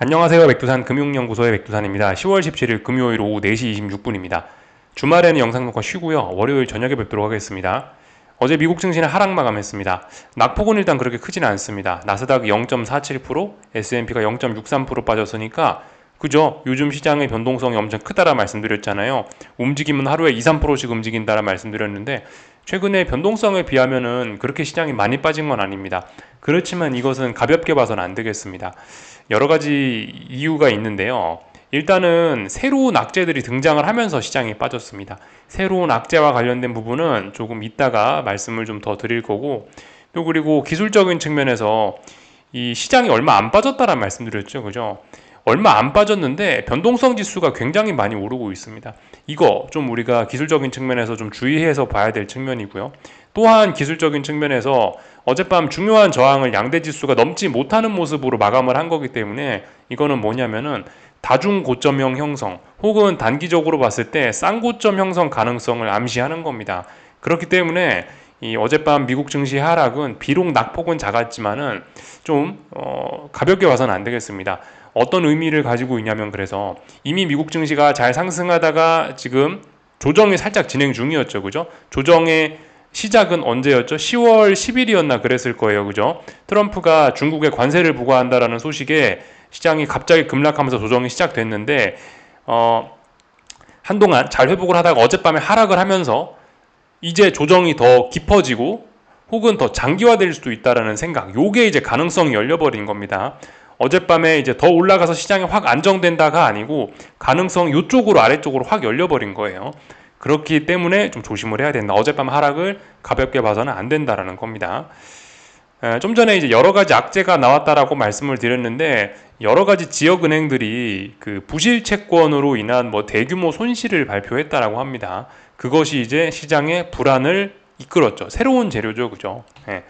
안녕하세요. 백두산 금융연구소의 백두산입니다. 10월 17일 금요일 오후 4시 26분입니다. 주말에는 영상 녹화 쉬고요. 월요일 저녁에 뵙도록 하겠습니다. 어제 미국 증시는 하락 마감했습니다. 낙폭은 일단 그렇게 크지는 않습니다. 나스닥이 0.47%, S&P가 0.63% 빠졌으니까 그죠? 요즘 시장의 변동성이 엄청 크다라 말씀드렸잖아요. 움직임은 하루에 2, 3%씩 움직인다라 말씀드렸는데 최근에 변동성에 비하면은 그렇게 시장이 많이 빠진 건 아닙니다. 그렇지만 이것은 가볍게 봐서는 안 되겠습니다. 여러 가지 이유가 있는데요. 일단은 새로운 악재들이 등장을 하면서 시장이 빠졌습니다. 새로운 악재와 관련된 부분은 조금 이따가 말씀을 좀 더 드릴 거고, 또 그리고 기술적인 측면에서 이 시장이 얼마 안 빠졌다라는 말씀드렸죠. 그죠? 얼마 안 빠졌는데 변동성 지수가 굉장히 많이 오르고 있습니다. 이거 좀 우리가 기술적인 측면에서 좀 주의해서 봐야 될 측면이고요. 또한 기술적인 측면에서 어젯밤 중요한 저항을 양대 지수가 넘지 못하는 모습으로 마감을 한 거기 때문에 이거는 뭐냐면은 다중 고점형 형성 혹은 단기적으로 봤을 때 쌍고점 형성 가능성을 암시하는 겁니다. 그렇기 때문에 이 어젯밤 미국 증시 하락은 비록 낙폭은 작았지만은 좀 가볍게 봐서는 안 되겠습니다. 어떤 의미를 가지고 있냐면 그래서 이미 미국 증시가 잘 상승하다가 지금 조정이 살짝 진행 중이었죠. 그죠? 조정의 시작은 언제였죠? 10월 10일이었나 그랬을 거예요. 그죠? 트럼프가 중국에 관세를 부과한다라는 소식에 시장이 갑자기 급락하면서 조정이 시작됐는데 한동안 잘 회복을 하다가 어젯밤에 하락을 하면서 이제 조정이 더 깊어지고 혹은 더 장기화될 수도 있다라는 생각, 요게 이제 가능성이 열려버린 겁니다. 어젯밤에 이제 더 올라가서 시장이 확 안정된다가 아니고 가능성 요쪽으로 아래쪽으로 확 열려버린 거예요. 그렇기 때문에 좀 조심을 해야 된다. 어젯밤 하락을 가볍게 봐서는 안 된다라는 겁니다. 좀 전에 이제 여러 가지 악재가 나왔다라고 말씀을 드렸는데 여러 가지 지역 은행들이 그 부실 채권으로 인한 뭐 대규모 손실을 발표했다라고 합니다. 그것이 이제 시장의 불안을 이끌었죠. 새로운 재료죠, 그죠? 예.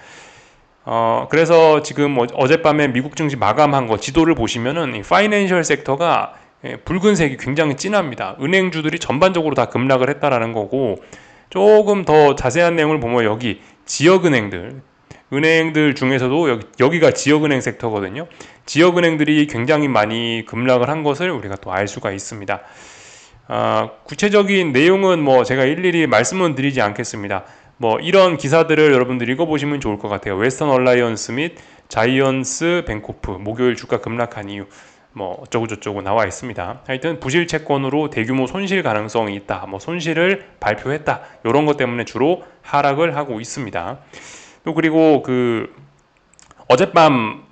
그래서 지금 어젯밤에 미국 증시 마감한 거 지도를 보시면은 이 파이낸셜 섹터가 붉은색이 굉장히 진합니다. 은행주들이 전반적으로 다 급락을 했다라는 거고 조금 더 자세한 내용을 보면 여기 지역은행들 은행들 중에서도 여기가 지역은행 섹터거든요. 지역은행들이 굉장히 많이 급락을 한 것을 우리가 또 알 수가 있습니다. 구체적인 내용은 뭐 제가 일일이 말씀은 드리지 않겠습니다. 뭐 이런 기사들을 여러분들 읽어보시면 좋을 것 같아요. 웨스턴 얼라이언스 및 자이언스 뱅코프 목요일 주가 급락한 이유 뭐 어쩌고저쩌고 나와 있습니다. 하여튼 부실 채권으로 대규모 손실 가능성이 있다. 뭐 손실을 발표했다. 이런 것 때문에 주로 하락을 하고 있습니다. 또 그리고 어젯밤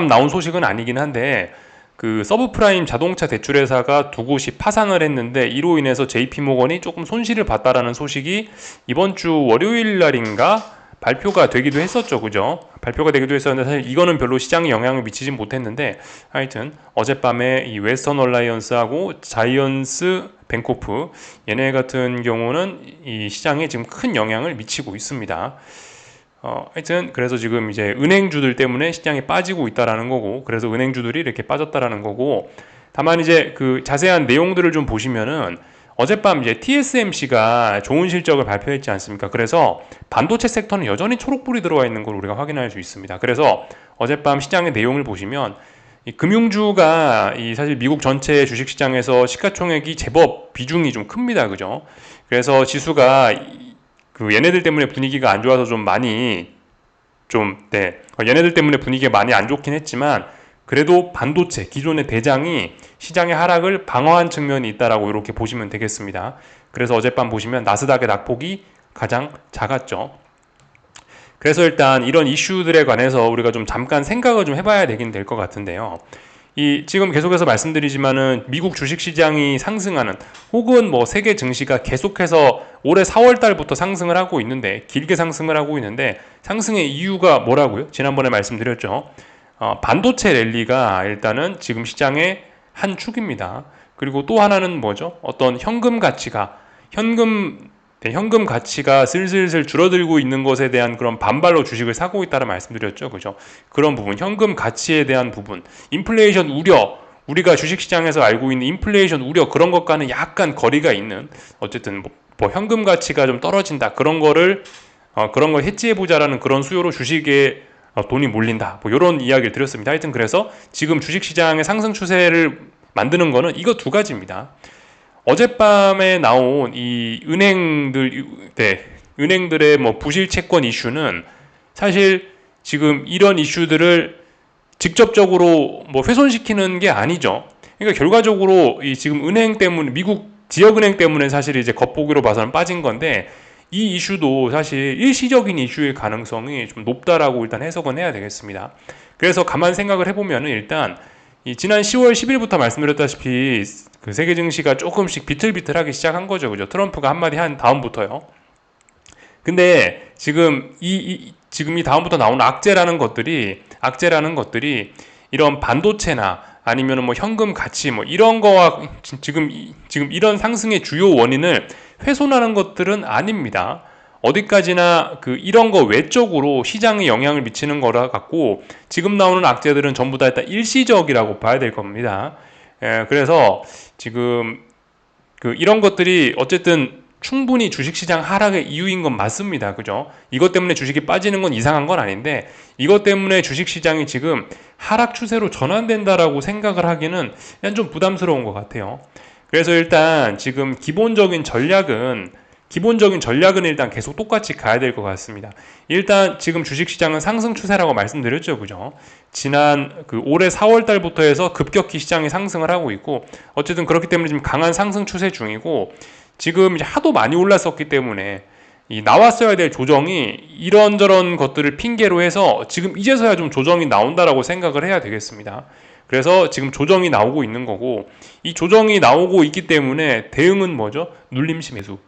나온 소식은 아니긴 한데 그 서브프라임 자동차 대출회사가 두 곳이 파산을 했는데 이로 인해서 JP모건이 조금 손실을 봤다라는 소식이 이번 주 월요일 날인가 발표가 되기도 했었죠. 그죠? 발표가 되기도 했었는데 사실 이거는 별로 시장에 영향을 미치진 못했는데 하여튼 어젯밤에 이 웨스턴 얼라이언스하고 자이언스 뱅코프 얘네 같은 경우는 이 시장에 지금 큰 영향을 미치고 있습니다. 하여튼 그래서 지금 이제 은행주들 때문에 시장이 빠지고 있다라는 거고 그래서 은행주들이 이렇게 빠졌다라는 거고 다만 이제 그 자세한 내용들을 좀 보시면은 어젯밤 이제 TSMC가 좋은 실적을 발표했지 않습니까? 그래서 반도체 섹터는 여전히 초록불이 들어와 있는 걸 우리가 확인할 수 있습니다. 그래서 어젯밤 시장의 내용을 보시면 이 금융주가 이 사실 미국 전체 주식시장에서 시가총액이 제법 비중이 좀 큽니다. 그죠? 그래서 지수가 그 얘네들 때문에 분위기가 안 좋아서 좀 많이 얘네들 때문에 분위기가 많이 안 좋긴 했지만 그래도 반도체 기존의 대장이 시장의 하락을 방어한 측면이 있다라고 이렇게 보시면 되겠습니다. 그래서 어젯밤 보시면 나스닥의 낙폭이 가장 작았죠. 그래서 일단 이런 이슈들에 관해서 우리가 좀 잠깐 생각을 좀 해봐야 되긴 될 것 같은데요. 지금 계속해서 말씀드리지만은 미국 주식시장이 상승하는 혹은 뭐 세계 증시가 계속해서 올해 4월 달부터 상승을 하고 있는데 길게 상승을 하고 있는데 상승의 이유가 뭐라고요? 지난번에 말씀드렸죠. 반도체 랠리가 일단은 지금 시장의 한 축입니다. 그리고 또 하나는 뭐죠? 어떤 현금 가치가 슬슬슬 줄어들고 있는 것에 대한 그런 반발로 주식을 사고 있다는 말씀드렸죠. 그죠? 그런 부분, 현금 가치에 대한 부분, 인플레이션 우려, 우리가 주식시장에서 알고 있는 인플레이션 우려 그런 것과는 약간 거리가 있는 어쨌든 뭐 현금 가치가 좀 떨어진다 그런 걸 해지해보자라는 그런 수요로 주식에 돈이 몰린다. 뭐 이런 이야기를 드렸습니다. 하여튼 그래서 지금 주식시장의 상승 추세를 만드는 거는 이거 두 가지입니다. 어젯밤에 나온 이 은행들의 뭐 부실 채권 이슈는 사실 지금 이런 이슈들을 직접적으로 뭐 훼손시키는 게 아니죠. 그러니까 결과적으로 이 지금 은행 때문에, 미국 지역은행 때문에 사실 이제 겉보기로 봐서는 빠진 건데, 이 이슈도 사실 일시적인 이슈일 가능성이 좀 높다라고 일단 해석은 해야 되겠습니다. 그래서 가만 생각을 해보면은 일단 이 지난 10월 10일부터 말씀드렸다시피 그 세계 증시가 조금씩 비틀비틀하기 시작한 거죠. 그죠? 트럼프가 한마디 한 다음부터요. 근데 지금 지금 이 다음부터 나오는 악재라는 것들이 이런 반도체나 아니면은 뭐 현금 가치 뭐 이런 거와 지금 이런 상승의 주요 원인을 훼손하는 것들은 아닙니다. 어디까지나 그 이런 거 외적으로 시장에 영향을 미치는 거라 갖고 지금 나오는 악재들은 전부 다 일단 일시적이라고 봐야 될 겁니다. 그래서 지금 그 이런 것들이 어쨌든 충분히 주식시장 하락의 이유인 건 맞습니다. 그죠? 이것 때문에 주식이 빠지는 건 이상한 건 아닌데 이것 때문에 주식시장이 지금 하락 추세로 전환된다라고 생각을 하기는 그냥 좀 부담스러운 것 같아요. 그래서 일단 지금 기본적인 전략은 일단 계속 똑같이 가야 될 것 같습니다. 일단 지금 주식시장은 상승 추세라고 말씀드렸죠. 그죠? 지난 그 올해 4월 달부터 해서 급격히 시장이 상승을 하고 있고 어쨌든 그렇기 때문에 지금 강한 상승 추세 중이고 지금 이제 하도 많이 올랐었기 때문에 이 나왔어야 될 조정이 이런저런 것들을 핑계로 해서 지금 이제서야 좀 조정이 나온다라고 생각을 해야 되겠습니다. 그래서 지금 조정이 나오고 있는 거고 이 조정이 나오고 있기 때문에 대응은 뭐죠? 눌림시 매수.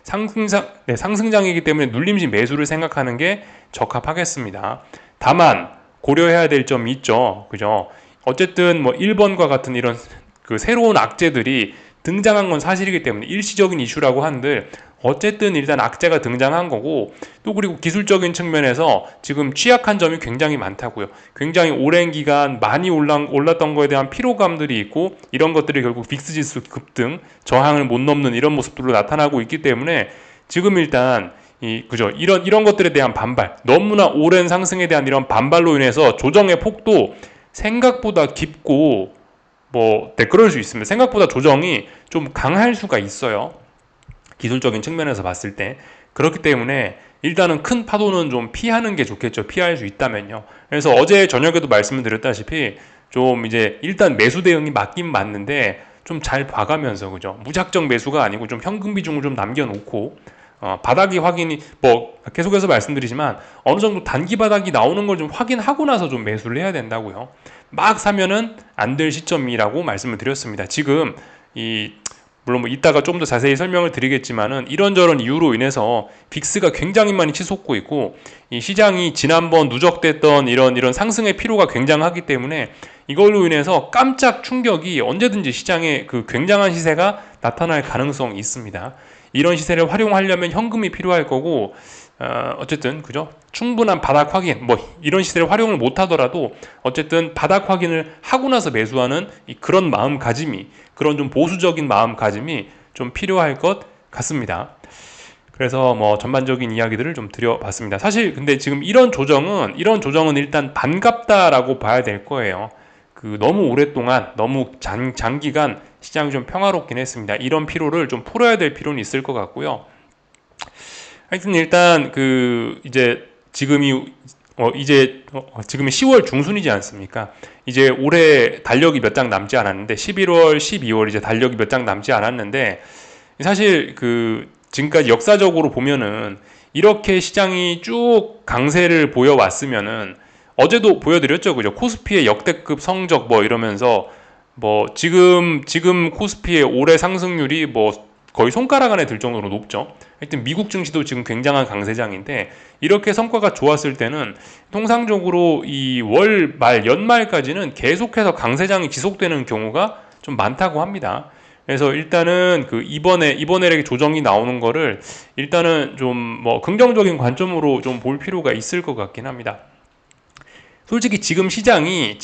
상승장이기 때문에 눌림시 매수를 생각하는 게 적합하겠습니다. 다만 고려해야 될 점이 있죠. 그죠? 어쨌든 뭐 1번과 같은 이런 그 새로운 악재들이 등장한 건 사실이기 때문에 일시적인 이슈라고 한들 어쨌든 일단 악재가 등장한 거고 또 그리고 기술적인 측면에서 지금 취약한 점이 굉장히 많다고요. 굉장히 오랜 기간 많이 올랐던 거에 대한 피로감들이 있고 이런 것들이 결국 빅스 지수 급등, 저항을 못 넘는 이런 모습들로 나타나고 있기 때문에 지금 일단 이런 것들에 대한 반발, 너무나 오랜 상승에 대한 이런 반발로 인해서 조정의 폭도 생각보다 깊고 그럴 수 있습니다. 생각보다 조정이 좀 강할 수가 있어요. 기술적인 측면에서 봤을 때. 그렇기 때문에 일단은 큰 파도는 좀 피하는 게 좋겠죠. 피할 수 있다면요. 그래서 어제 저녁에도 말씀을 드렸다시피 좀 이제 일단 매수 대응이 맞긴 맞는데 좀 잘 봐가면서 그죠. 무작정 매수가 아니고 좀 현금 비중을 좀 남겨놓고 바닥이 확인이 계속해서 말씀드리지만 어느 정도 단기 바닥이 나오는 걸 좀 확인하고 나서 좀 매수를 해야 된다고요. 막 사면은 안 될 시점이라고 말씀을 드렸습니다. 지금 물론 이따가 좀 더 자세히 설명을 드리겠지만은 이런저런 이유로 인해서 빅스가 굉장히 많이 치솟고 있고 이 시장이 지난번 누적됐던 이런 상승의 피로가 굉장하기 때문에 이걸로 인해서 깜짝 충격이 언제든지 시장에 그 굉장한 시세가 나타날 가능성이 있습니다. 이런 시세를 활용하려면 현금이 필요할 거고 어쨌든 그죠? 충분한 바닥 확인 이런 시세를 활용을 못 하더라도 어쨌든 바닥 확인을 하고 나서 매수하는 그런 마음가짐이 그런 좀 보수적인 마음가짐이 좀 필요할 것 같습니다. 그래서 전반적인 이야기들을 좀 드려봤습니다. 사실 근데 지금 이런 조정은 일단 반갑다라고 봐야 될 거예요. 너무 오랫동안 너무 장기간 시장이 좀 평화롭긴 했습니다. 이런 피로를 좀 풀어야 될 필요는 있을 것 같고요. 하여튼 일단 지금이 10월 중순이지 않습니까? 이제 올해 달력이 몇 장 남지 않았는데 11월, 12월 이제 달력이 몇 장 남지 않았는데 사실 지금까지 역사적으로 보면은 이렇게 시장이 쭉 강세를 보여왔으면은 어제도 보여드렸죠, 그죠? 코스피의 역대급 성적 이러면서 지금 코스피의 올해 상승률이 거의 손가락 안에 들 정도로 높죠. 하여튼 미국 증시도 지금 굉장한 강세장인데 이렇게 성과가 좋았을 때는 통상적으로 이 월 말 연말까지는 계속해서 강세장이 지속되는 경우가 좀 많다고 합니다. 그래서 일단은 이번에 이렇게 조정이 나오는 거를 일단은 좀 긍정적인 관점으로 좀 볼 필요가 있을 것 같긴 합니다. 솔직히 지금 시장이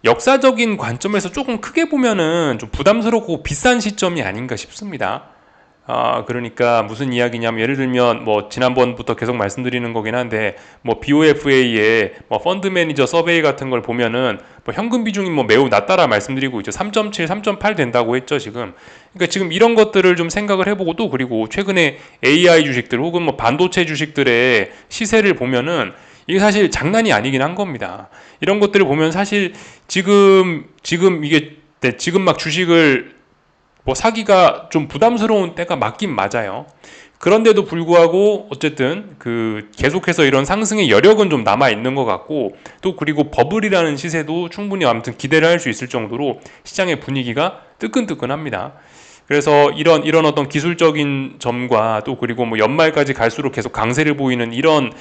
역사적인 관점에서 조금 크게 보면은 좀 부담스럽고 비싼 시점이 아닌가 싶습니다. 그러니까 무슨 이야기냐면 예를 들면 뭐 지난번부터 계속 말씀드리는 거긴 한데 뭐 BOFA의 뭐 펀드 매니저 서베이 같은 걸 보면은 뭐 현금 비중이 뭐 매우 낮다라 말씀드리고 있죠. 3.7, 3.8 된다고 했죠, 지금. 그러니까 지금 이런 것들을 좀 생각을 해보고 또 그리고 최근에 AI 주식들 혹은 뭐 반도체 주식들의 시세를 보면은 이게 사실 장난이 아니긴 한 겁니다. 이런 것들을 보면 사실 지금 이게 지금 막 주식을 뭐 사기가 좀 부담스러운 때가 맞긴 맞아요. 그런데도 불구하고 어쨌든 그 계속해서 이런 상승의 여력은 좀 남아 있는 것 같고 또 그리고 버블이라는 시세도 충분히 아무튼 기대를 할 수 있을 정도로 시장의 분위기가 뜨끈뜨끈합니다. 그래서 이런 어떤 기술적인 점과 또 그리고 뭐 연말까지 갈수록 계속 강세를 보이는 이런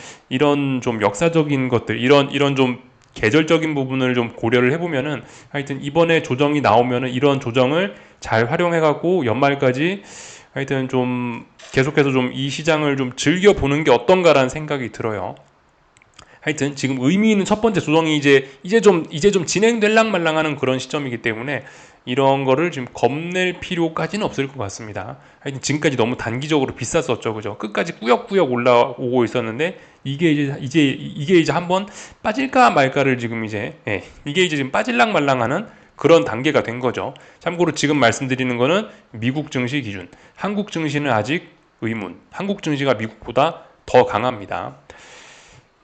좀 역사적인 것들 이런 좀 계절적인 부분을 좀 고려를 해보면은 하여튼 이번에 조정이 나오면은 이런 조정을 잘 활용해갖고 연말까지 하여튼 좀 계속해서 좀 이 시장을 좀 즐겨보는 게 어떤가라는 생각이 들어요. 하여튼 지금 의미 있는 첫 번째 조정이 이제 좀 진행될랑 말랑하는 그런 시점이기 때문에 이런 거를 지금 겁낼 필요까지는 없을 것 같습니다. 하여튼 지금까지 너무 단기적으로 비쌌었죠, 그죠? 끝까지 꾸역꾸역 올라오고 있었는데 이게 이제 한번 빠질까 말까를 지금 이게 이제 지금 빠질랑 말랑하는 그런 단계가 된 거죠. 참고로 지금 말씀드리는 거는 미국 증시 기준, 한국 증시는 아직 의문. 한국 증시가 미국보다 더 강합니다.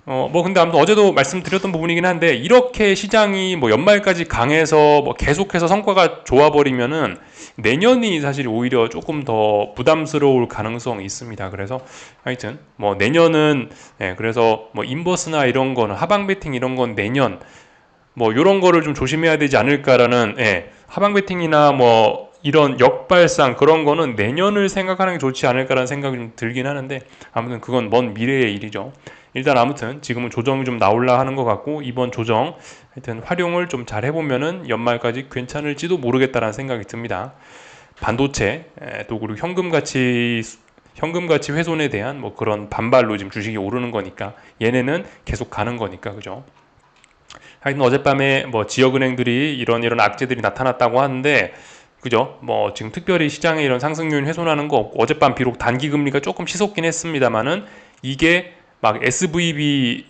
뭐 근데 아무튼 어제도 말씀드렸던 부분이긴 한데 이렇게 시장이 뭐 연말까지 강해서 뭐 계속해서 성과가 좋아버리면은 내년이 사실 오히려 조금 더 부담스러울 가능성이 있습니다. 그래서 하여튼 뭐 내년은 그래서 뭐 인버스나 이런 거는 하방 베팅 이런 건 내년 뭐 이런 거를 좀 조심해야 되지 않을까라는 하방 베팅이나 뭐 이런 역발상 그런 거는 내년을 생각하는 게 좋지 않을까라는 생각이 좀 들긴 하는데 아무튼 그건 먼 미래의 일이죠. 일단 아무튼 지금은 조정이 좀 나올라 하는 것 같고 이번 조정 하여튼 활용을 좀 잘 해보면은 연말까지 괜찮을지도 모르겠다라는 생각이 듭니다. 반도체 또 그리고 현금 가치 훼손에 대한 뭐 그런 반발로 지금 주식이 오르는 거니까 얘네는 계속 가는 거니까 그죠. 하여튼 어젯밤에 뭐 지역은행들이 이런 악재들이 나타났다고 하는데 그죠? 뭐 지금 특별히 시장에 이런 상승 요인 훼손하는 거 없고 어젯밤 비록 단기 금리가 조금 치솟긴 했습니다만은 이게 막 SVB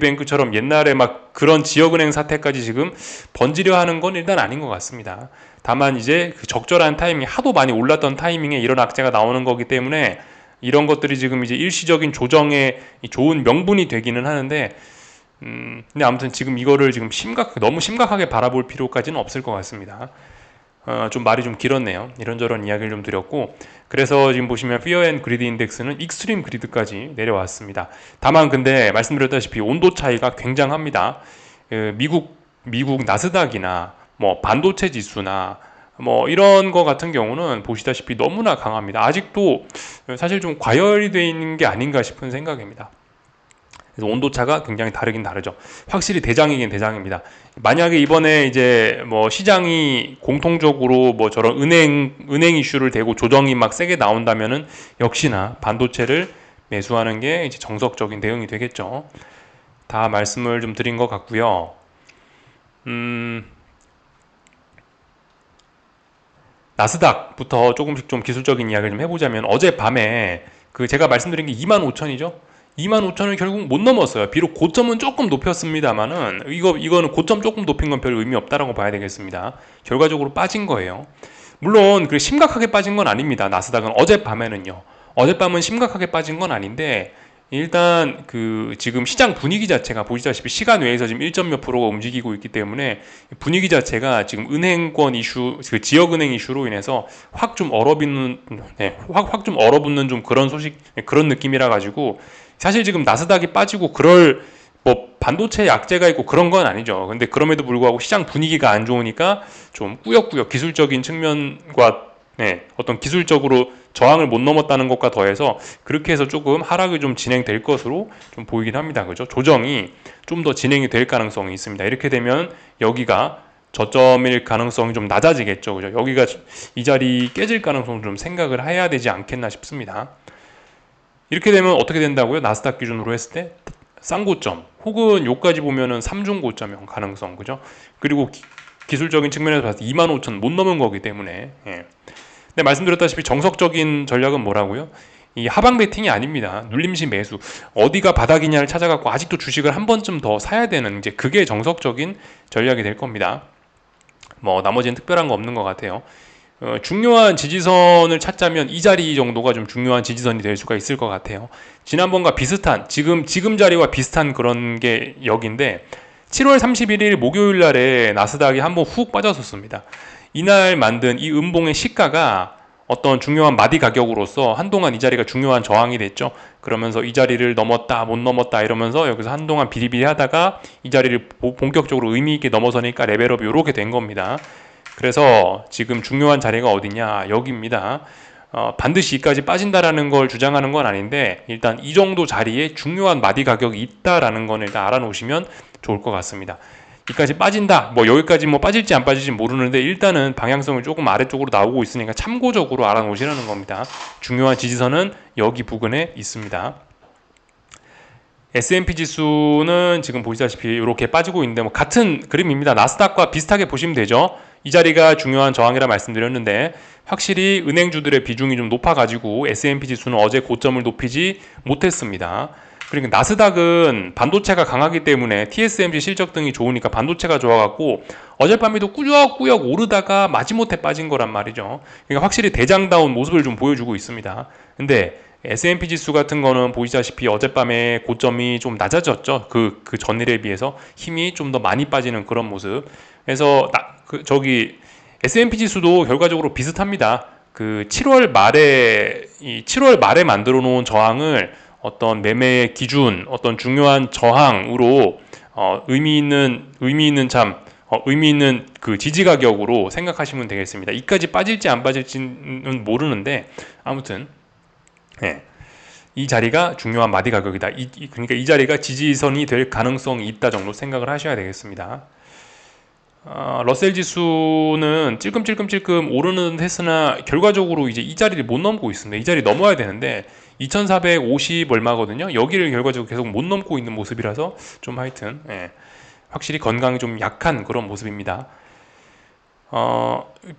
뱅크처럼 옛날에 막 그런 지역은행 사태까지 지금 번지려 하는 건 일단 아닌 것 같습니다. 다만 이제 그 적절한 타이밍, 하도 많이 올랐던 타이밍에 이런 악재가 나오는 거기 때문에 이런 것들이 지금 이제 일시적인 조정에 좋은 명분이 되기는 하는데 근데 아무튼 지금 이거를 지금 너무 심각하게 바라볼 필요까지는 없을 것 같습니다. 좀 말이 좀 길었네요. 이런저런 이야기를 좀 드렸고 그래서 지금 보시면 Fear and Greed 인덱스는 익스트림 그리드까지 내려왔습니다. 다만 근데 말씀드렸다시피 온도 차이가 굉장합니다. 미국 나스닥이나 뭐 반도체 지수나 뭐 이런 거 같은 경우는 보시다시피 너무나 강합니다. 아직도 사실 좀 과열이 되어 있는 게 아닌가 싶은 생각입니다. 그래서 온도차가 굉장히 다르긴 다르죠. 확실히 대장이긴 대장입니다. 만약에 이번에 이제 뭐 시장이 공통적으로 뭐 저런 은행 이슈를 대고 조정이 막 세게 나온다면은 역시나 반도체를 매수하는 게 이제 정석적인 대응이 되겠죠. 다 말씀을 좀 드린 것 같고요. 나스닥부터 조금씩 좀 기술적인 이야기를 좀 해보자면 어젯밤에 그 제가 말씀드린 게 25,000이죠. 25,000을 결국 못 넘었어요. 비록 고점은 조금 높였습니다만은 이거는 고점 조금 높인 건 별 의미 없다라고 봐야 되겠습니다. 결과적으로 빠진 거예요. 물론 그 심각하게 빠진 건 아닙니다. 나스닥은 어젯밤에는요. 어젯밤은 심각하게 빠진 건 아닌데 일단 그 지금 시장 분위기 자체가 보시다시피 시간 외에서 지금 1점 몇 프로가 움직이고 있기 때문에 분위기 자체가 지금 은행권 이슈, 그 지역은행 이슈로 인해서 확 좀 얼어붙는, 확 좀 얼어붙는 좀 그런 소식, 그런 느낌이라 가지고 사실 지금 나스닥이 빠지고 그럴 뭐 반도체 약재가 있고 그런 건 아니죠. 근데 그럼에도 불구하고 시장 분위기가 안 좋으니까 좀 꾸역꾸역 기술적인 측면과 어떤 기술적으로 저항을 못 넘었다는 것과 더해서 그렇게 해서 조금 하락이 좀 진행될 것으로 좀 보이긴 합니다. 그죠? 조정이 좀 더 진행이 될 가능성이 있습니다. 이렇게 되면 여기가 저점일 가능성이 좀 낮아지겠죠. 그죠? 여기가 이 자리 깨질 가능성을 좀 생각을 해야 되지 않겠나 싶습니다. 이렇게 되면 어떻게 된다고요? 나스닥 기준으로 했을 때 쌍고점 혹은 요까지 보면은 3중 고점의 가능성 그죠? 그리고 기술적인 측면에서 봤을 때 25,000 못 넘은 거기 때문에 근데 말씀드렸다시피 정석적인 전략은 뭐라고요? 이 하방 베팅이 아닙니다. 눌림시 매수. 어디가 바닥이냐를 찾아갖고 아직도 주식을 한 번쯤 더 사야 되는, 이제 그게 정석적인 전략이 될 겁니다. 뭐 나머지는 특별한 거 없는 것 같아요. 중요한 지지선을 찾자면 이 자리 정도가 좀 중요한 지지선이 될 수가 있을 것 같아요. 지난번과 비슷한, 지금 자리와 비슷한 그런 게 여기인데, 7월 31일 목요일 날에 나스닥이 한번 훅 빠졌었습니다. 이날 만든 이 음봉의 시가가 어떤 중요한 마디 가격으로서 한동안 이 자리가 중요한 저항이 됐죠. 그러면서 이 자리를 넘었다 못 넘었다 이러면서 여기서 한동안 비리비리 하다가 이 자리를 본격적으로 의미 있게 넘어서니까 레벨업이 이렇게 된 겁니다. 그래서 지금 중요한 자리가 어디냐, 여기입니다. 반드시 이까지 빠진다라는 걸 주장하는 건 아닌데, 일단 이 정도 자리에 중요한 마디 가격이 있다라는 건 일단 알아놓으시면 좋을 것 같습니다. 이까지 빠진다, 뭐 여기까지 뭐 빠질지 안 빠질지 모르는데 일단은 방향성을 조금 아래쪽으로 나오고 있으니까 참고적으로 알아놓으시라는 겁니다. 중요한 지지선은 여기 부근에 있습니다. S&P 지수는 지금 보시다시피 이렇게 빠지고 있는데 뭐 같은 그림입니다. 나스닥과 비슷하게 보시면 되죠. 이 자리가 중요한 저항이라 말씀드렸는데, 확실히 은행주들의 비중이 좀 높아가지고 S&P 지수는 어제 고점을 높이지 못했습니다. 그리고 나스닥은 반도체가 강하기 때문에 TSMC 실적 등이 좋으니까 반도체가 좋아갖고 어젯밤에도 꾸역꾸역 오르다가 마지못해 빠진 거란 말이죠. 그러니까 확실히 대장다운 모습을 좀 보여주고 있습니다. 근데 S&P 지수 같은 거는 보시다시피 어젯밤에 고점이 좀 낮아졌죠. 그 전일에 비해서 힘이 좀 더 많이 빠지는 그런 모습. 그래서 S&P 지수도 결과적으로 비슷합니다. 그 7월 말에 만들어 놓은 저항을 어떤 매매의 기준, 어떤 중요한 저항으로 의미 있는 그 지지 가격으로 생각하시면 되겠습니다. 이까지 빠질지 안 빠질지는 모르는데 아무튼 이 자리가 중요한 마디 가격이다. 그러니까 이 자리가 지지선이 될 가능성이 있다 정도 생각을 하셔야 되겠습니다. 러셀 지수는 찔끔찔끔 오르는 했으나 결과적으로 이제 이 자리를 못 넘고 있습니다. 이 자리 넘어야 되는데 2450 얼마거든요. 여기를 결과적으로 계속 못 넘고 있는 모습이라서 좀 하여튼 확실히 건강이 좀 약한 그런 모습입니다.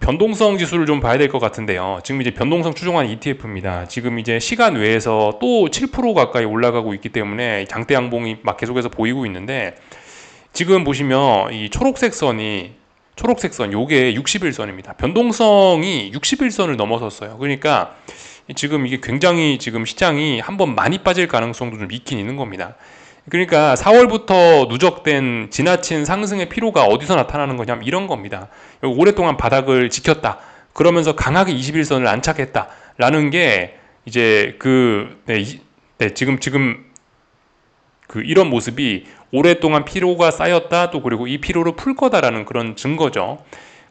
변동성 지수를 좀 봐야 될 것 같은데요. 지금 이제 변동성 추종한 ETF입니다. 지금 이제 시간 외에서 또 7% 가까이 올라가고 있기 때문에 장대 양봉이 막 계속해서 보이고 있는데, 지금 보시면 이 초록색 선 요게 60일선입니다. 변동성이 60일선을 넘어섰어요. 그러니까 지금 이게 굉장히 지금 시장이 한번 많이 빠질 가능성도 좀 있긴 있는 겁니다. 그러니까 4월부터 누적된 지나친 상승의 피로가 어디서 나타나는 거냐면 이런 겁니다. 오랫동안 바닥을 지켰다. 그러면서 강하게 21선을 안착했다. 라는 게 이제 지금 이런 모습이 오랫동안 피로가 쌓였다. 또 그리고 이 피로를 풀 거다라는 그런 증거죠.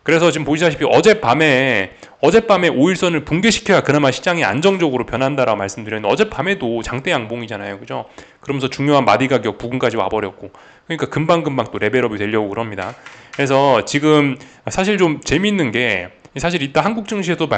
그래서 지금 보시다시피 어젯밤에 5일선을 붕괴시켜야 그나마 시장이 안정적으로 변한다라고 말씀드렸는데, 어젯밤에도 장대 양봉이잖아요. 그죠? 그러면서 중요한 마디 가격 부근까지 와버렸고, 그러니까 금방금방 또 레벨업이 되려고 그럽니다. 그래서 지금 사실 좀 재밌는 게, 사실 이따 한국 증시에서도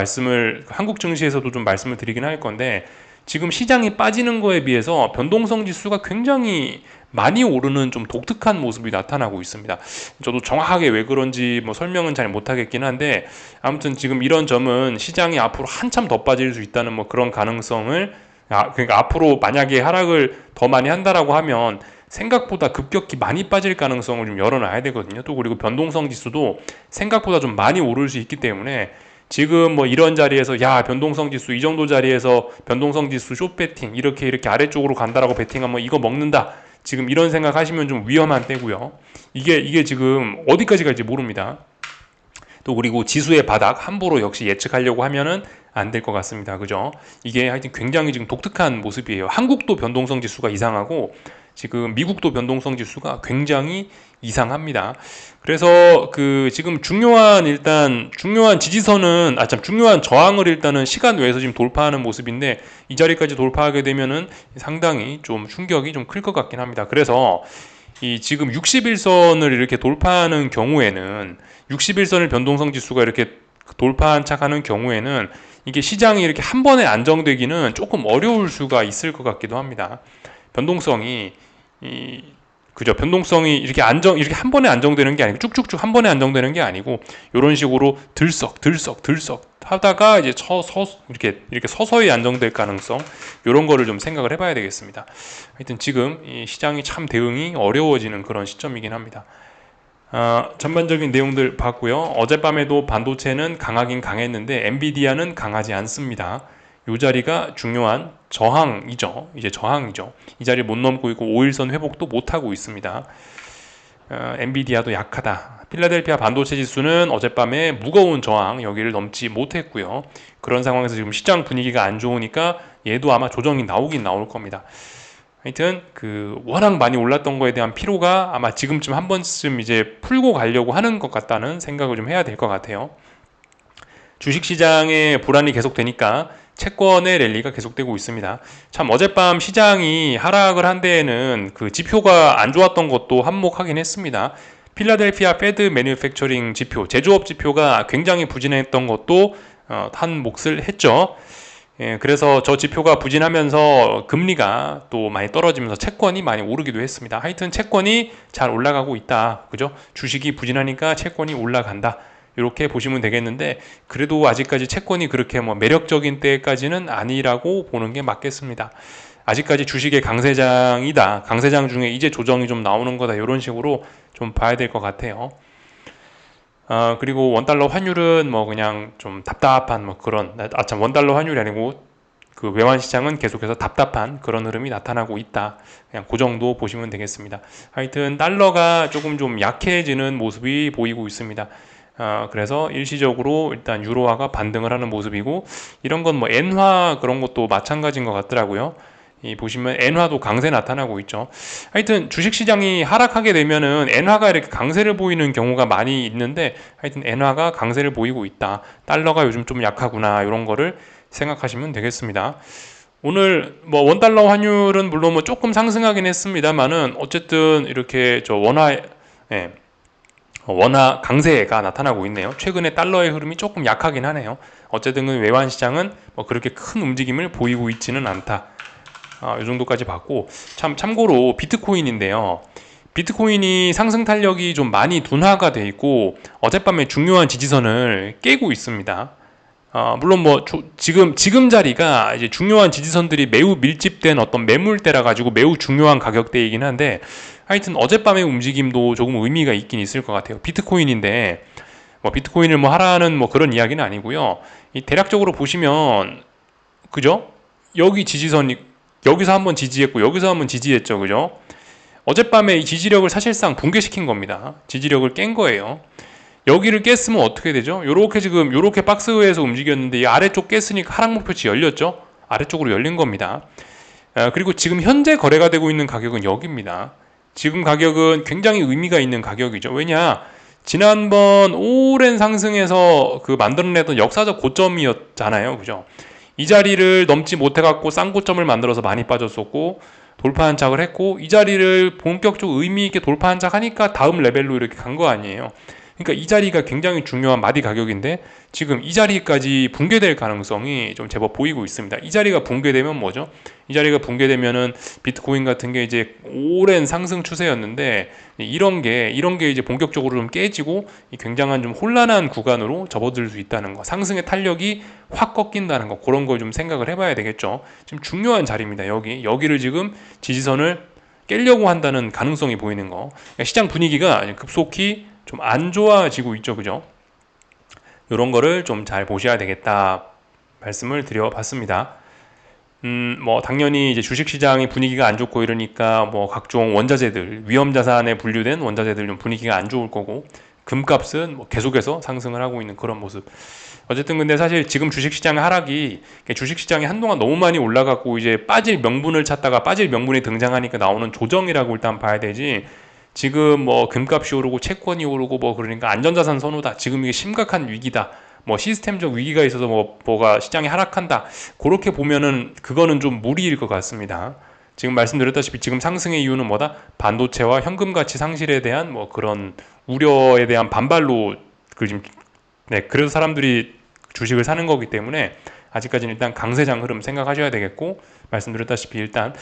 좀 말씀을 드리긴 할 건데, 지금 시장이 빠지는 거에 비해서 변동성 지수가 굉장히 많이 오르는 좀 독특한 모습이 나타나고 있습니다. 저도 정확하게 왜 그런지 뭐 설명은 잘 못하겠긴 한데, 아무튼 지금 이런 점은 시장이 앞으로 한참 더 빠질 수 있다는 뭐 그런 가능성을, 그러니까 앞으로 만약에 하락을 더 많이 한다라고 하면 생각보다 급격히 많이 빠질 가능성을 좀 열어놔야 되거든요. 또 그리고 변동성 지수도 생각보다 좀 많이 오를 수 있기 때문에, 지금 뭐 이런 자리에서 변동성 지수 이 정도 자리에서 변동성 지수 숏 배팅 이렇게 아래쪽으로 간다라고 배팅하면 이거 먹는다, 지금 이런 생각 하시면 좀 위험한 때고요. 이게 지금 어디까지 갈지 모릅니다. 또 그리고 지수의 바닥 함부로 역시 예측하려고 하면은 안 될 것 같습니다. 그죠? 이게 하여튼 굉장히 지금 독특한 모습이에요. 한국도 변동성 지수가 이상하고 지금 미국도 변동성 지수가 굉장히 이상합니다. 그래서 지금 중요한 지지선은 중요한 저항을 일단은 시간 외에서 지금 돌파하는 모습인데, 이 자리까지 돌파하게 되면은 상당히 좀 충격이 좀 클 것 같긴 합니다. 그래서 이 지금 61선을 이렇게 돌파하는 경우에는, 61선을 변동성 지수가 이렇게 돌파한 착하는 경우에는 이게 시장이 이렇게 한 번에 안정되기는 조금 어려울 수가 있을 것 같기도 합니다. 변동성이 그죠? 변동성이 이렇게 이렇게 한 번에 안정되는 게 아니고 쭉쭉쭉 한 번에 안정되는 게 아니고 이런 식으로 들썩 하다가 이제 이렇게 서서히 안정될 가능성, 이런 거를 좀 생각을 해봐야 되겠습니다. 하여튼 지금 이 시장이 참 대응이 어려워지는 그런 시점이긴 합니다. 전반적인 내용들 봤고요. 어젯밤에도 반도체는 강하긴 강했는데 엔비디아는 강하지 않습니다. 이 자리가 중요한 저항이죠. 이제 저항이죠. 이 자리를 못 넘고 있고 5일선 회복도 못하고 있습니다. 엔비디아도 약하다. 필라델피아 반도체 지수는 어젯밤에 무거운 저항 여기를 넘지 못했고요. 그런 상황에서 지금 시장 분위기가 안 좋으니까 얘도 아마 조정이 나오긴 나올 겁니다. 하여튼 워낙 많이 올랐던 거에 대한 피로가 아마 지금쯤 한 번쯤 이제 풀고 가려고 하는 것 같다는 생각을 좀 해야 될 것 같아요. 주식시장에 불안이 계속되니까 채권의 랠리가 계속되고 있습니다. 참 어젯밤 시장이 하락을 한 데에는 그 지표가 안 좋았던 것도 한몫하긴 했습니다. 필라델피아 패드 매뉴팩처링 지표, 제조업 지표가 굉장히 부진했던 것도 한 몫을 했죠. 그래서 저 지표가 부진하면서 금리가 또 많이 떨어지면서 채권이 많이 오르기도 했습니다. 하여튼 채권이 잘 올라가고 있다. 그죠? 주식이 부진하니까 채권이 올라간다. 이렇게 보시면 되겠는데, 그래도 아직까지 채권이 그렇게 매력적인 때까지는 아니라고 보는 게 맞겠습니다. 아직까지 주식의 강세장이다. 강세장 중에 이제 조정이 좀 나오는 거다. 이런 식으로 좀 봐야 될 것 같아요. 그리고 원달러 환율은 그냥 좀 답답한 그런, 원달러 환율이 아니고 그 외환 시장은 계속해서 답답한 그런 흐름이 나타나고 있다. 그냥 그 정도 보시면 되겠습니다. 하여튼 달러가 조금 좀 약해지는 모습이 보이고 있습니다. 그래서 일시적으로 일단 유로화가 반등을 하는 모습이고, 이런 건 엔화 그런 것도 마찬가지인 것 같더라고요. 보시면 엔화도 강세 나타나고 있죠. 하여튼 주식시장이 하락하게 되면은 엔화가 이렇게 강세를 보이는 경우가 많이 있는데, 하여튼 엔화가 강세를 보이고 있다. 달러가 요즘 좀 약하구나. 이런 거를 생각하시면 되겠습니다. 오늘 원달러 환율은 물론 조금 상승하긴 했습니다만은 어쨌든 이렇게 원화 강세가 나타나고 있네요. 최근에 달러의 흐름이 조금 약하긴 하네요. 어쨌든 외환 시장은 그렇게 큰 움직임을 보이고 있지는 않다. 이 정도까지 봤고, 참고로 비트코인인데요. 비트코인이 상승 탄력이 좀 많이 둔화가 돼 있고 어젯밤에 중요한 지지선을 깨고 있습니다. 물론 지금 자리가 이제 중요한 지지선들이 매우 밀집된 어떤 매물대라 가지고 매우 중요한 가격대이긴 한데, 하여튼 어젯밤의 움직임도 조금 의미가 있긴 있을 것 같아요. 비트코인인데 비트코인을 하라는 그런 이야기는 아니고요. 대략적으로 보시면, 그죠? 여기 지지선이 여기서 한번 지지했고 여기서 한번 지지했죠, 그죠? 어젯밤에 이 지지력을 사실상 붕괴시킨 겁니다. 지지력을 깬 거예요. 여기를 깼으면 어떻게 되죠? 요렇게 박스에서 움직였는데 이 아래쪽 깼으니까 하락 목표치 열렸죠? 아래쪽으로 열린 겁니다. 그리고 지금 현재 거래가 되고 있는 가격은 여기입니다. 지금 가격은 굉장히 의미가 있는 가격이죠. 왜냐? 지난번 오랜 상승에서 만들어내던 역사적 고점이었잖아요. 그죠? 이 자리를 넘지 못해갖고 쌍고점을 만들어서 많이 빠졌었고, 돌파 한착을 했고, 이 자리를 본격적으로 의미있게 돌파 한착하니까 다음 레벨로 이렇게 간 거 아니에요. 그러니까 이 자리가 굉장히 중요한 마디 가격인데 지금 이 자리까지 붕괴될 가능성이 좀 제법 보이고 있습니다. 이 자리가 붕괴되면 뭐죠? 이 자리가 붕괴되면은 비트코인 같은 게 이제 오랜 상승 추세였는데 이런 게 이제 본격적으로 좀 깨지고 굉장한 좀 혼란한 구간으로 접어들 수 있다는 거, 상승의 탄력이 확 꺾인다는 거, 그런 걸 좀 생각을 해봐야 되겠죠. 지금 중요한 자리입니다. 여기를 지금 지지선을 깨려고 한다는 가능성이 보이는 거. 그러니까 시장 분위기가 급속히 좀 안 좋아지고 있죠, 그죠? 이런 거를 좀 잘 보셔야 되겠다 말씀을 드려봤습니다. 당연히 이제 주식시장의 분위기가 안 좋고 이러니까 각종 원자재들, 위험자산에 분류된 원자재들 좀 분위기가 안 좋을 거고, 금값은 계속해서 상승을 하고 있는 그런 모습. 어쨌든 근데 사실 지금 주식시장의 하락이, 주식시장이 한동안 너무 많이 올라갔고 이제 빠질 명분을 찾다가 빠질 명분이 등장하니까 나오는 조정이라고 일단 봐야 되지, 지금 금값이 오르고 채권이 오르고 그러니까 안전자산 선호다, 지금 이게 심각한 위기다, 시스템적 위기가 있어서 뭐가 시장이 하락한다, 그렇게 보면은 그거는 좀 무리일 것 같습니다. 지금 말씀드렸다시피 지금 상승의 이유는 뭐다? 반도체와 현금 가치 상실에 대한 그런 우려에 대한 반발로 그래서 사람들이 주식을 사는 거기 때문에 아직까지는 일단 강세장 흐름 생각하셔야 되겠고, 말씀드렸다시피 일단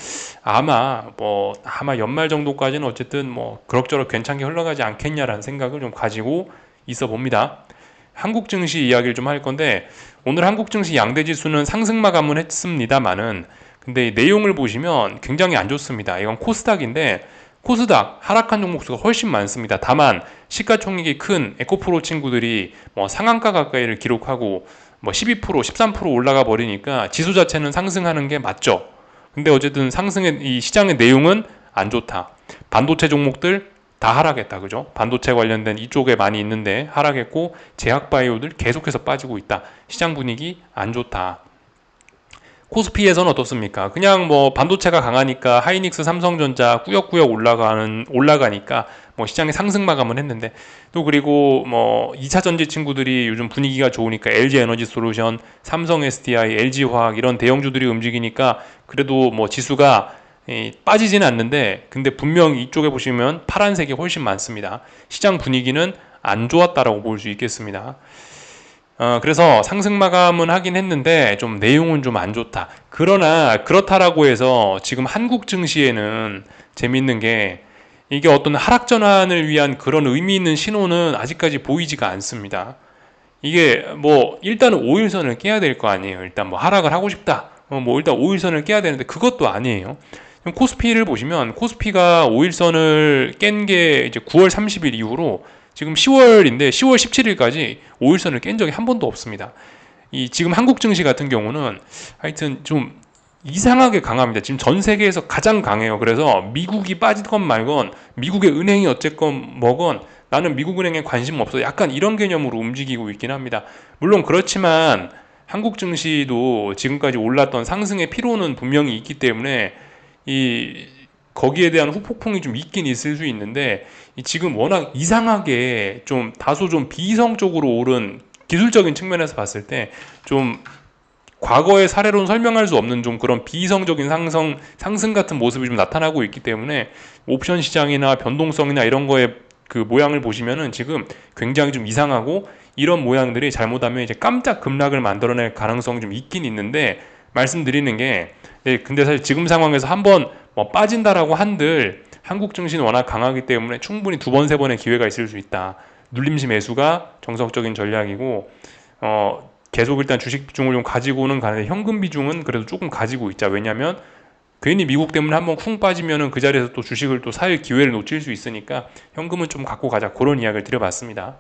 아마 연말 정도까지는 어쨌든 뭐 그럭저럭 괜찮게 흘러가지 않겠냐라는 생각을 좀 가지고 있어 봅니다. 한국 증시 이야기를 좀 할 건데, 오늘 한국 증시 양대 지수는 상승 마감은 했습니다만은, 근데 이 내용을 보시면 굉장히 안 좋습니다. 이건 코스닥인데, 코스닥 하락한 종목 수가 훨씬 많습니다. 다만 시가총액이 큰 에코프로 친구들이 뭐 상한가 가까이를 기록하고 뭐 12%, 13% 올라가 버리니까 지수 자체는 상승하는 게 맞죠. 근데 어쨌든 상승의 이 시장의 내용은 안 좋다. 반도체 종목들 다 하락했다. 그죠? 반도체 관련된 이쪽에 많이 있는데 하락했고, 제약바이오들 계속해서 빠지고 있다. 시장 분위기 안 좋다. 코스피에서는 어떻습니까? 그냥 뭐 반도체가 강하니까 하이닉스, 삼성전자 꾸역꾸역 올라가니까 뭐 시장에 상승 마감은 했는데, 또 그리고 뭐 2차 전지 친구들이 요즘 분위기가 좋으니까 LG 에너지 솔루션, 삼성 SDI, LG 화학 이런 대형주들이 움직이니까 그래도 뭐 지수가 빠지지는 않는데, 근데 분명 이쪽에 보시면 파란색이 훨씬 많습니다. 시장 분위기는 안 좋았다라고 볼 수 있겠습니다. 그래서 상승 마감은 하긴 했는데 좀 내용은 좀 안 좋다. 그러나 그렇다라고 해서 지금 한국 증시에는 재밌는 게, 이게 어떤 하락 전환을 위한 그런 의미 있는 신호는 아직까지 보이지가 않습니다. 이게 뭐 일단은 5일선을 깨야 될 거 아니에요. 일단 뭐 하락을 하고 싶다. 뭐 일단 5일선을 깨야 되는데 그것도 아니에요. 코스피를 보시면 코스피가 5일선을 깬 게 이제 9월 30일 이후로 지금 10월인데 10월 17일까지 5일선을 깬 적이 한 번도 없습니다. 이 지금 한국 증시 같은 경우는 하여튼 좀 이상하게 강합니다. 지금 전 세계에서 가장 강해요. 그래서 미국이 빠지건 말건, 미국의 은행이 어쨌건 뭐건 나는 미국 은행에 관심 없어. 약간 이런 개념으로 움직이고 있긴 합니다. 물론 그렇지만 한국 증시도 지금까지 올랐던 상승의 피로는 분명히 있기 때문에 이 거기에 대한 후폭풍이 좀 있긴 있을 수 있는데, 지금 워낙 이상하게 좀 다소 좀 비이성적으로 오른, 기술적인 측면에서 봤을 때 좀 과거의 사례로는 설명할 수 없는 좀 그런 비이성적인 상승 같은 모습이 좀 나타나고 있기 때문에, 옵션 시장이나 변동성이나 이런 거에 그 모양을 보시면은 지금 굉장히 좀 이상하고, 이런 모양들이 잘못하면 이제 깜짝 급락을 만들어낼 가능성이 좀 있긴 있는데, 말씀드리는 게, 근데 사실 지금 상황에서 한번 뭐 빠진다라고 한들 한국 증시는 워낙 강하기 때문에 충분히 두 번, 세 번의 기회가 있을 수 있다. 눌림시 매수가 정석적인 전략이고, 계속 일단 주식 비중을 좀 가지고는 가는데, 현금 비중은 그래도 조금 가지고 있자. 왜냐면 괜히 미국 때문에 한번 쿵 빠지면은 그 자리에서 또 주식을 또 살 기회를 놓칠 수 있으니까 현금은 좀 갖고 가자. 그런 이야기를 드려봤습니다.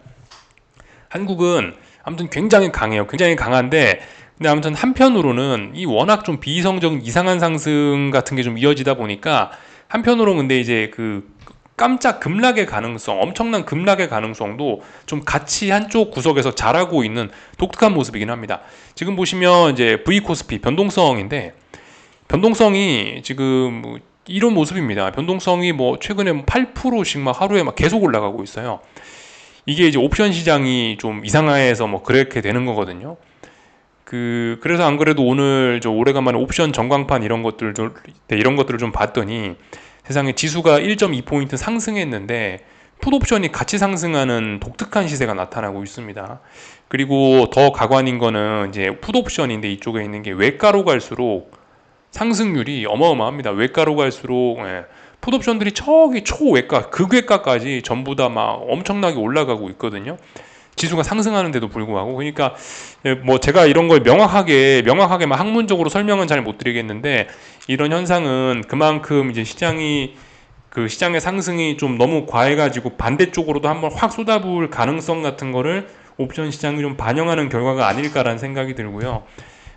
한국은 아무튼 굉장히 강해요. 굉장히 강한데, 근데 아무튼 한편으로는 이 워낙 좀 비이성적인 이상한 상승 같은 게 좀 이어지다 보니까, 한편으로는 근데 이제 그 깜짝 급락의 가능성, 엄청난 급락의 가능성도 좀 같이 한쪽 구석에서 자라고 있는 독특한 모습이긴 합니다. 지금 보시면 이제 V코스피 변동성인데, 변동성이 지금 이런 모습입니다. 변동성이 뭐 최근에 8%씩 막 하루에 막 계속 올라가고 있어요. 이게 이제 옵션 시장이 좀 이상해서 뭐 그렇게 되는 거거든요. 그래서 안 그래도 오늘 저 오래간만에 옵션 전광판 이런 것들을 좀 봤더니, 세상에 지수가 1.2포인트 상승했는데 풋옵션이 같이 상승하는 독특한 시세가 나타나고 있습니다. 그리고 더 가관인 거는 이제 풋옵션인데, 이쪽에 있는 게 외가로 갈수록 상승률이 어마어마합니다. 외가로 갈수록 풋옵션들이 저기 초외가, 극외가까지 전부 다 막 엄청나게 올라가고 있거든요. 지수가 상승하는데도 불구하고. 그러니까 뭐 제가 이런 걸 명확하게 막 학문적으로 설명은 잘 못 드리겠는데, 이런 현상은 그만큼 이제 시장의 상승이 좀 너무 과해가지고 반대쪽으로도 한번 확 쏟아부을 가능성 같은 거를 옵션 시장이 좀 반영하는 결과가 아닐까라는 생각이 들고요.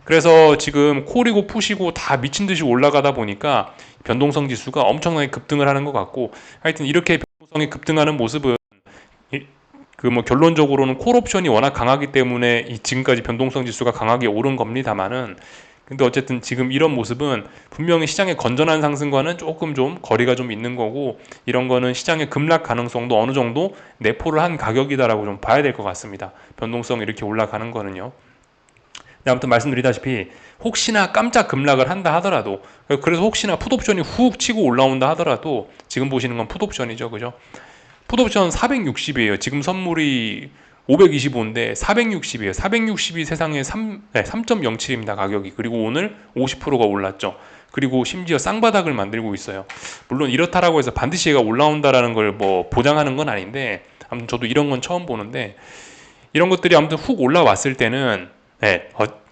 그래서 지금 콜이고 푸시고 다 미친 듯이 올라가다 보니까 변동성 지수가 엄청나게 급등을 하는 것 같고, 하여튼 이렇게 변동성이 급등하는 모습은 그 뭐 결론적으로는 콜옵션이 워낙 강하기 때문에 이 지금까지 변동성 지수가 강하게 오른 겁니다만은, 근데 어쨌든 지금 이런 모습은 분명히 시장의 건전한 상승과는 조금 좀 거리가 좀 있는 거고, 이런 거는 시장의 급락 가능성도 어느 정도 내포를 한 가격이다라고 좀 봐야 될 것 같습니다. 변동성 이렇게 올라가는 거는요. 아무튼 말씀드리다시피 혹시나 깜짝 급락을 한다 하더라도, 그래서 혹시나 풋옵션이 훅 치고 올라온다 하더라도, 지금 보시는 건 풋옵션이죠, 그죠? 풋옵션 460이에요. 지금 선물이 525인데 460이에요. 460이 세상에 3.07입니다. 가격이. 그리고 오늘 50%가 올랐죠. 그리고 심지어 쌍바닥을 만들고 있어요. 물론 이렇다라고 해서 반드시 얘가 올라온다라는 걸 뭐 보장하는 건 아닌데, 아무튼 저도 이런 건 처음 보는데, 이런 것들이 아무튼 훅 올라왔을 때는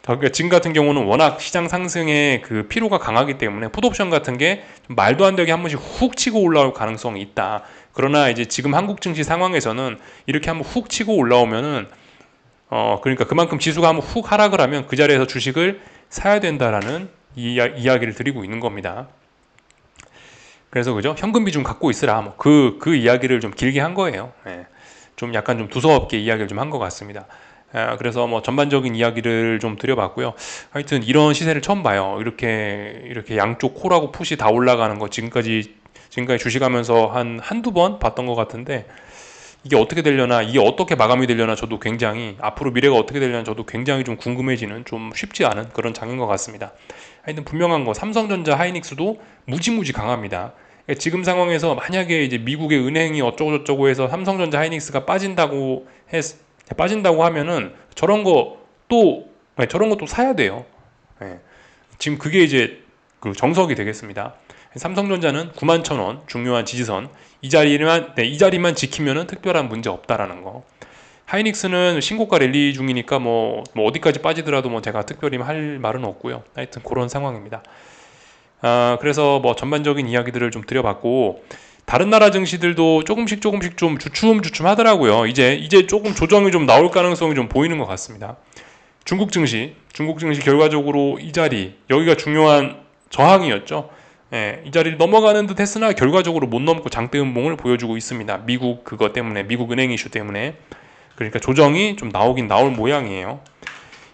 그러니까 지금 같은 경우는 워낙 시장 상승에 그 피로가 강하기 때문에 풋옵션 같은 게 말도 안 되게 한 번씩 훅 치고 올라올 가능성이 있다. 그러나 이제 지금 한국 증시 상황에서는 이렇게 한번 훅 치고 올라오면은 그러니까 그만큼 지수가 한번 훅 하락을 하면 그 자리에서 주식을 사야 된다라는 이야기를 드리고 있는 겁니다. 그래서 그죠? 현금 비중 갖고 있으라. 뭐 그 이야기를 좀 길게 한 거예요. 좀 약간 좀 두서없게 이야기를 좀 한 것 같습니다. 그래서 뭐 전반적인 이야기를 좀 드려봤고요. 하여튼 이런 시세를 처음 봐요. 이렇게 양쪽 콜하고 풋이 다 올라가는 거 지금까지 주식하면서 한두 번 봤던 것 같은데, 이게 어떻게 되려나, 이게 어떻게 마감이 되려나 저도 굉장히, 앞으로 미래가 어떻게 되려나 저도 굉장히 좀 궁금해지는, 좀 쉽지 않은 그런 장인 것 같습니다. 하여튼 분명한 거, 삼성전자, 하이닉스도 무지무지 강합니다. 지금 상황에서 만약에 이제 미국의 은행이 어쩌고저쩌고 해서 삼성전자, 하이닉스가 빠진다고 하면은 저런 것도 사야 돼요. 지금 그게 이제 그 정석이 되겠습니다. 삼성전자는 91,000원 중요한 지지선, 이 자리만 지키면은 특별한 문제 없다라는 거. 하이닉스는 신고가 랠리 중이니까 뭐 어디까지 빠지더라도 뭐 제가 특별히 할 말은 없고요. 하여튼 그런 상황입니다. 그래서 뭐 전반적인 이야기들을 좀 드려봤고, 다른 나라 증시들도 조금씩 좀 주춤 하더라고요. 이제 조금 조정이 좀 나올 가능성이 좀 보이는 것 같습니다. 중국 증시 결과적으로 이 자리, 여기가 중요한 저항이었죠. 이 자리를 넘어가는 듯 했으나 결과적으로 못 넘고 장대 음봉을 보여주고 있습니다. 미국 은행 이슈 때문에. 그러니까 조정이 좀 나올 모양이에요.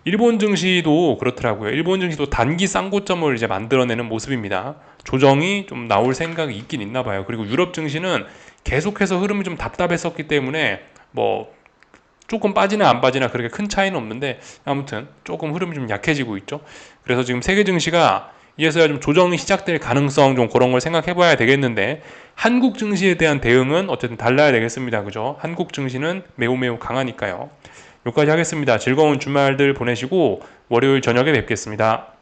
일본 증시도 그렇더라고요. 일본 증시도 단기 쌍고점을 이제 만들어내는 모습입니다. 조정이 좀 나올 생각이 있긴 있나 봐요. 그리고 유럽 증시는 계속해서 흐름이 좀 답답했었기 때문에 뭐 조금 빠지나 안 빠지나 그렇게 큰 차이는 없는데, 아무튼 조금 흐름이 좀 약해지고 있죠. 그래서 지금 세계 증시가 이제서야 좀 조정이 시작될 가능성, 좀 그런 걸 생각해 봐야 되겠는데, 한국 증시에 대한 대응은 어쨌든 달라야 되겠습니다. 그죠? 한국 증시는 매우 강하니까요. 여기까지 하겠습니다. 즐거운 주말들 보내시고 월요일 저녁에 뵙겠습니다.